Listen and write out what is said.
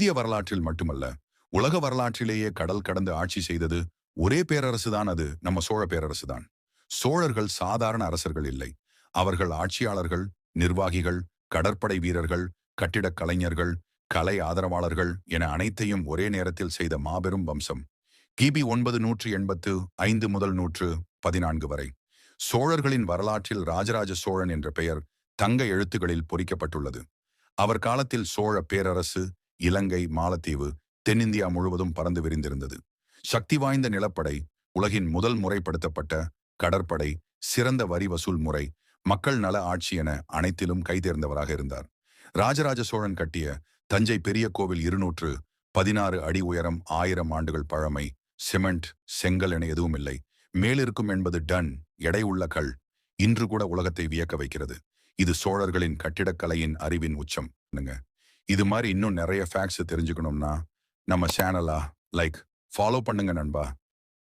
இந்திய வரலாற்றில் மட்டுமல்ல, உலக வரலாற்றிலேயே கடல் கடந்து ஆட்சி செய்தது ஒரே பேரரசுதான், அது நம்ம சோழ பேரரசுதான். சோழர்கள் சாதாரண அரசர்கள் இல்லை. அவர்கள் ஆட்சியாளர்கள், நிர்வாகிகள், கடற்படை வீரர்கள், கட்டிடக் கலைஞர்கள், கலை ஆதரவாளர்கள் என அனைத்தையும் ஒரே நேரத்தில் செய்த மாபெரும் வம்சம். கிபி 985 முதல் 114 வரை சோழர்களின் வரலாற்றில் ராஜராஜ சோழன் என்ற பெயர் தங்க எழுத்துகளில் பொறிக்கப்பட்டுள்ளது. அவர் காலத்தில் சோழ பேரரசு இலங்கை, மாலத்தீவு, தென்னிந்தியா முழுவதும் பறந்து விரிந்திருந்தது. சக்தி வாய்ந்த நிலப்படை, உலகின் முதல் முறைப்படுத்தப்பட்ட கடற்படை, சிறந்த வரி வசூல் முறை, மக்கள் நல ஆட்சி என அனைத்திலும் கைதேர்ந்தவராக இருந்தார். ராஜராஜ சோழன் கட்டிய தஞ்சை பெரிய கோவில் 216 அடி உயரம், 1000 ஆண்டுகள் பழமை, சிமெண்ட், செங்கல் என எதுவும் இல்லை. மேலிருக்கும் என்பது டன் எடை உள்ள கல். இன்று கூட உலகத்தை வியக்க வைக்கிறது. இது சோழர்களின் கட்டிடக்கலையின் அறிவின் உச்சம். இது மாதிரி இன்னும் நிறைய ஃபேக்ட்ஸ் தெரிஞ்சுக்கணும்னா நம்ம சேனலா ஃபாலோ பண்ணுங்க நண்பா.